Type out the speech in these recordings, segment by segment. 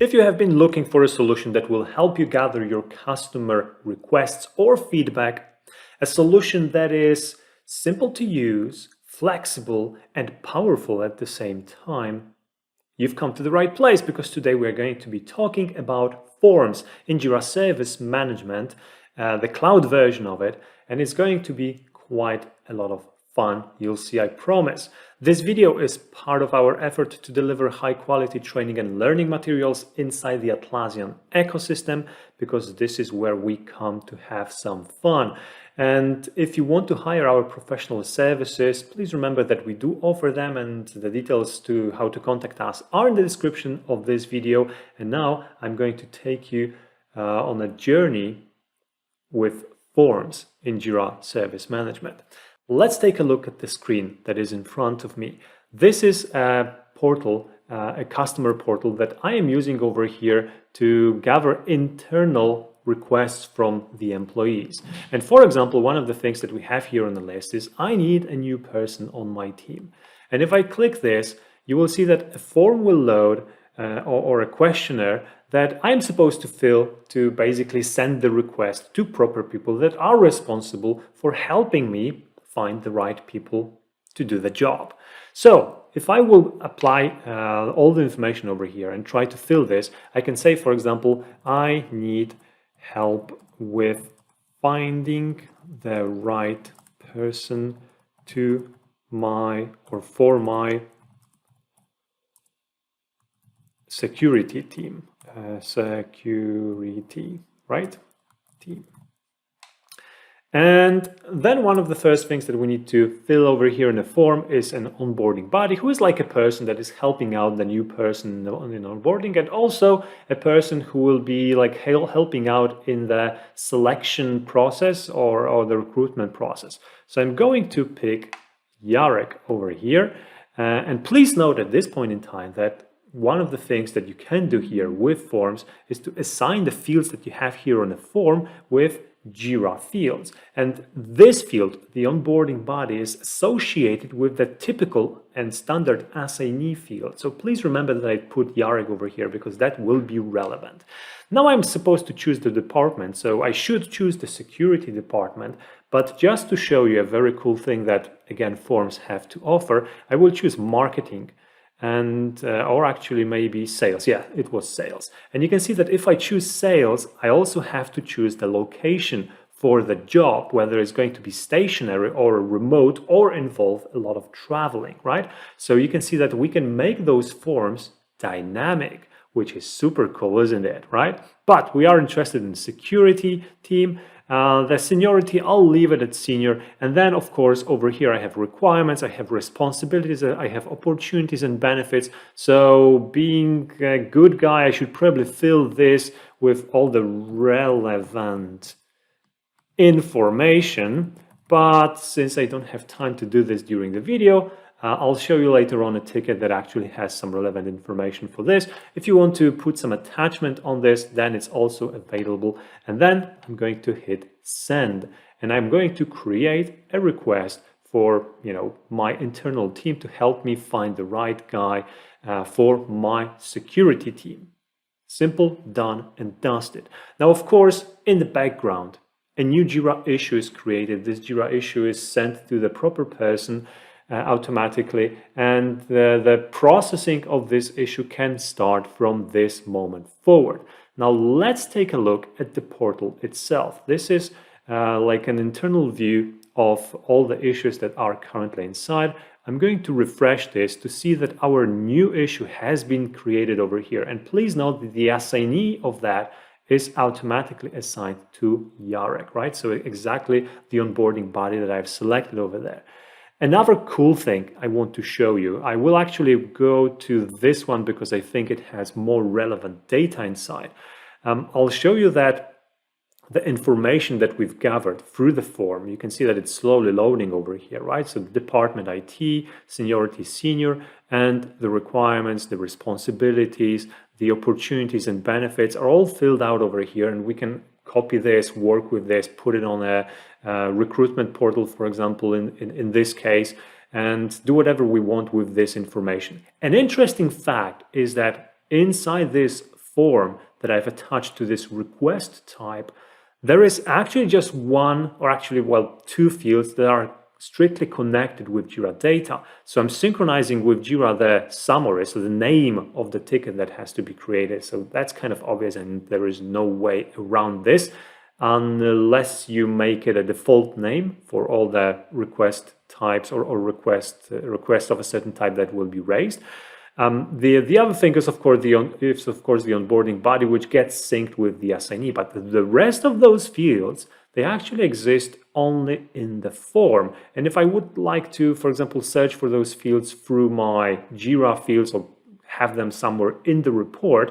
If you have been looking for a solution that will help you gather your customer requests or feedback, a solution that is simple to use, flexible, and powerful at the same time, you've come to the right place, because today we're going to be talking about forms in Jira Service Management, the cloud version of it, and it's going to be quite a lot of fun. You'll see, I promise. This video is part of our effort to deliver high-quality training and learning materials inside the Atlassian ecosystem, because this is where we come to have some fun. And if you want to hire our professional services, please remember that we do offer them, and the details to how to contact us are in the description of this video. And now I'm going to take you on a journey with forms in Jira Service Management. Let's take a look at the screen that is in front of me. This is a portal, a customer portal that I am using over here to gather internal requests from the employees. And for example, one of the things that we have here on the list is I need a new person on my team. And if I click this, you will see that a form will load or a questionnaire that I'm supposed to fill to basically send the request to proper people that are responsible for helping me find the right people to do the job. So if I will apply all the information over here and try to fill this, I can say, for example, I need help with finding the right person to my or for my security team. Security, right? Team. And then one of the first things that we need to fill over here in the form is an onboarding buddy, who is like a person that is helping out the new person in onboarding, and also a person who will be like helping out in the selection process or the recruitment process. So I'm going to pick Jarek over here. And please note at this point in time that one of the things that you can do here with forms is to assign the fields that you have here on the form with Jira fields. And this field, the onboarding body, is associated with the typical and standard assignee field. So please remember that I put Jarek over here because that will be relevant. Now I'm supposed to choose the department, so I should choose the security department. But just to show you a very cool thing that, again, forms have to offer, I will choose marketing. And or actually maybe sales. Yeah, it was sales. And you can see that if I choose sales, I also have to choose the location for the job, whether it's going to be stationary or remote or involve a lot of traveling, right? So you can see that we can make those forms dynamic, which is super cool, isn't it, right? But we are interested in security team. The seniority, I'll leave it at senior. And then, of course, over here, I have requirements, I have responsibilities, I have opportunities and benefits. So being a good guy, I should probably fill this with all the relevant information. But since I don't have time to do this during the video, I'll show you later on a ticket that actually has some relevant information for this. If you want to put some attachment on this, then it's also available. And then I'm going to hit send, and I'm going to create a request for, my internal team to help me find the right guy for my security team. Simple, done and dusted. Now, of course, in the background, a new Jira issue is created. This Jira issue is sent to the proper person automatically, and the processing of this issue can start from this moment forward. Now let's take a look at the portal itself. This is like an internal view of all the issues that are currently inside. I'm going to refresh this to see that our new issue has been created over here, and please note that the assignee of that is automatically assigned to Jarek, right? So exactly the onboarding body that I've selected over there. Another cool thing I want to show you, I will actually go to this one because I think it has more relevant data inside. I'll show you that the information that we've gathered through the form, you can see that it's slowly loading over here, right? So the department IT, seniority senior, and the requirements, the responsibilities, the opportunities and benefits are all filled out over here, and we can copy this, work with this, put it on a recruitment portal, for example, in this case, and do whatever we want with this information. An interesting fact is that inside this form that I've attached to this request type, there is actually just one, or actually, well, two fields that are strictly connected with Jira data. So I'm synchronizing with Jira the summary, so the name of the ticket that has to be created. So that's kind of obvious, and there is no way around this unless you make it a default name for all the request types or requests of a certain type that will be raised. The other thing is of course the onboarding body, which gets synced with the assignee, but the rest of those fields, they actually exist only in the form. And if I would like to, for example, search for those fields through my Jira fields or have them somewhere in the report,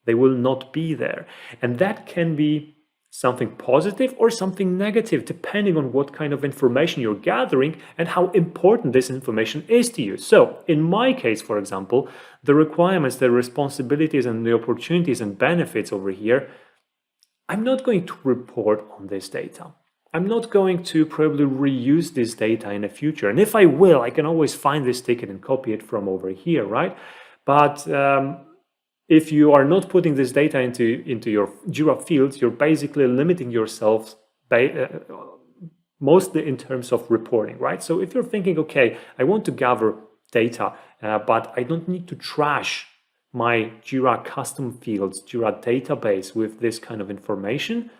they will not be there. And that can be something positive or something negative, depending on what kind of information you're gathering and how important this information is to you. So in my case, for example, the requirements, the responsibilities and the opportunities and benefits over here, I'm not going to report on this data. I'm not going to probably reuse this data in the future. And if I will, I can always find this ticket and copy it from over here, right? But if you are not putting this data into your Jira fields, you're basically limiting yourself mostly in terms of reporting, right? So if you're thinking, okay, I want to gather data, but I don't need to trash my Jira custom fields, Jira database with this kind of information,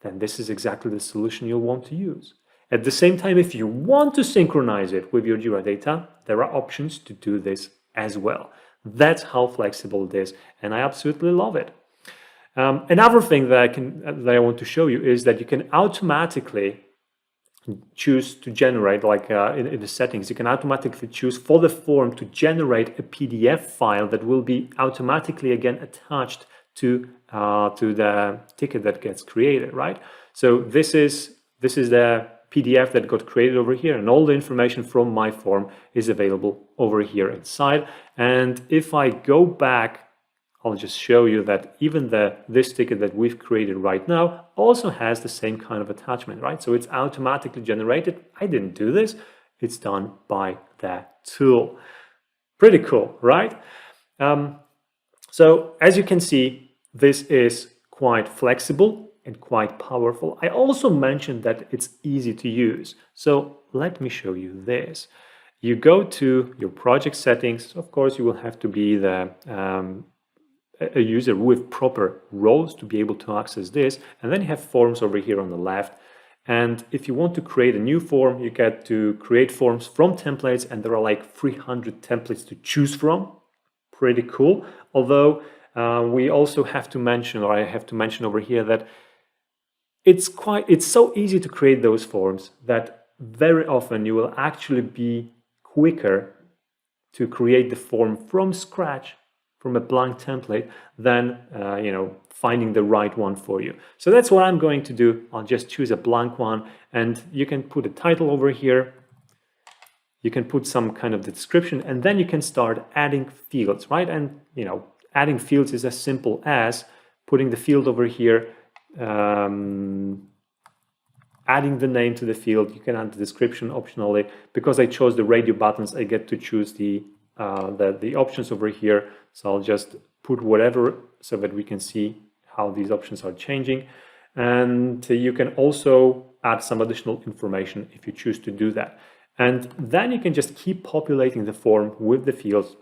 then this is exactly the solution you'll want to use. At the same time, if you want to synchronize it with your Jira data, there are options to do this as well. That's how flexible it is, and I absolutely love it. Another thing that I want to show you is that you can automatically choose to generate, like in the settings, you can automatically choose for the form to generate a PDF file that will be automatically again attached to the ticket that gets created, right? So this is the PDF that got created over here, and all the information from my form is available over here inside. And if I go back, I'll just show you that even this ticket that we've created right now also has the same kind of attachment, right? So it's automatically generated. I didn't do this. It's done by that tool. Pretty cool, right? So as you can see, this is quite flexible and quite powerful. I also mentioned that it's easy to use. So let me show you this. You go to your project settings. Of course, you will have to be a user with proper roles to be able to access this. And then you have forms over here on the left. And if you want to create a new form, you get to create forms from templates, and there are like 300 templates to choose from. Pretty cool. Although we also have to mention, or I have to mention over here, that it's so easy to create those forms that very often you will actually be quicker to create the form from scratch, from a blank template, than finding the right one for you. So that's what I'm going to do. I'll just choose a blank one, and you can put a title over here. You can put some kind of description, and then you can start adding fields, right? And adding fields is as simple as putting the field over here, adding the name to the field. You can add the description optionally. Because I chose the radio buttons, I get to choose the options over here. So I'll just put whatever so that we can see how these options are changing. And you can also add some additional information if you choose to do that. And then you can just keep populating the form with the fields.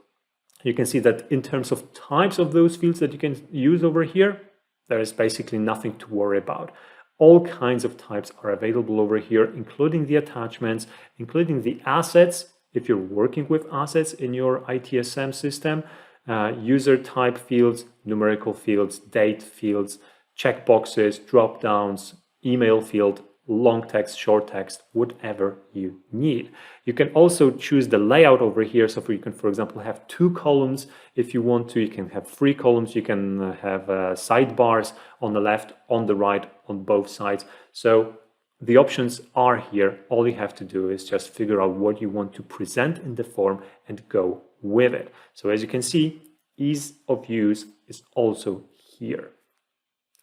You can see that in terms of types of those fields that you can use over here, there is basically nothing to worry about. All kinds of types are available over here, including the attachments, including the assets. If you're working with assets in your ITSM system, user type fields, numerical fields, date fields, checkboxes, drop downs, email field, long text, short text, whatever you need. You can also choose the layout over here. So you can, for example, have 2 columns if you want to. You can have 3 columns. You can have sidebars on the left, on the right, on both sides. So the options are here. All you have to do is just figure out what you want to present in the form and go with it. So as you can see, ease of use is also here.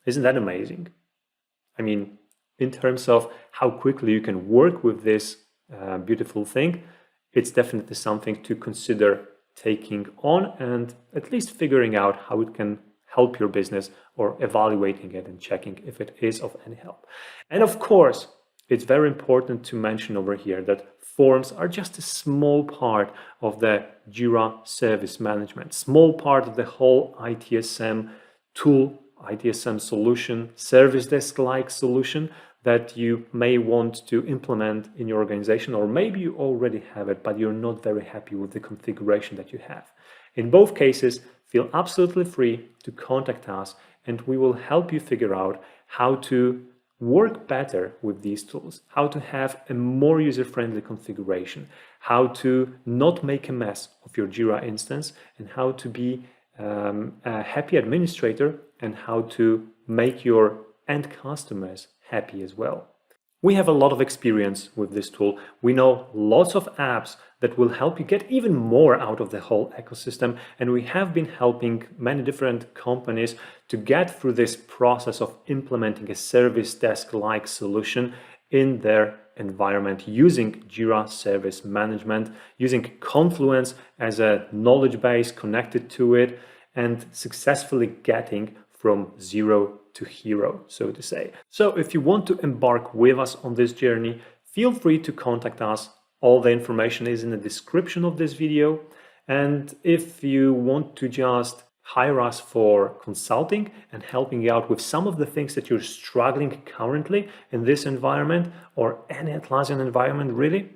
Isn't that amazing? I mean, in terms of how quickly you can work with this beautiful thing, it's definitely something to consider taking on and at least figuring out how it can help your business or evaluating it and checking if it is of any help. And of course, it's very important to mention over here that forms are just a small part of the Jira Service Management, small part of the whole ITSM tool, ITSM solution, service desk-like solution that you may want to implement in your organization, or maybe you already have it, but you're not very happy with the configuration that you have. In both cases, feel absolutely free to contact us and we will help you figure out how to work better with these tools, how to have a more user-friendly configuration, how to not make a mess of your Jira instance, and how to be a happy administrator, and how to make your end customers happy as well. We have a lot of experience with this tool. We know lots of apps that will help you get even more out of the whole ecosystem. And we have been helping many different companies to get through this process of implementing a service desk-like solution in their environment using Jira Service Management, using Confluence as a knowledge base connected to it, and successfully getting from zero to hero, so to say. So if you want to embark with us on this journey, feel free to contact us. All the information is in the description of this video. And if you want to just hire us for consulting and helping you out with some of the things that you're struggling currently in this environment or any Atlassian environment, really,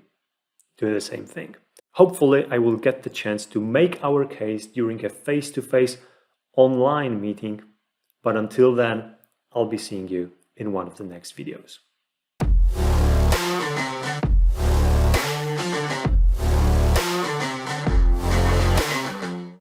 do the same thing. Hopefully, I will get the chance to make our case during a face-to-face online meeting. But until then, I'll be seeing you in one of the next videos.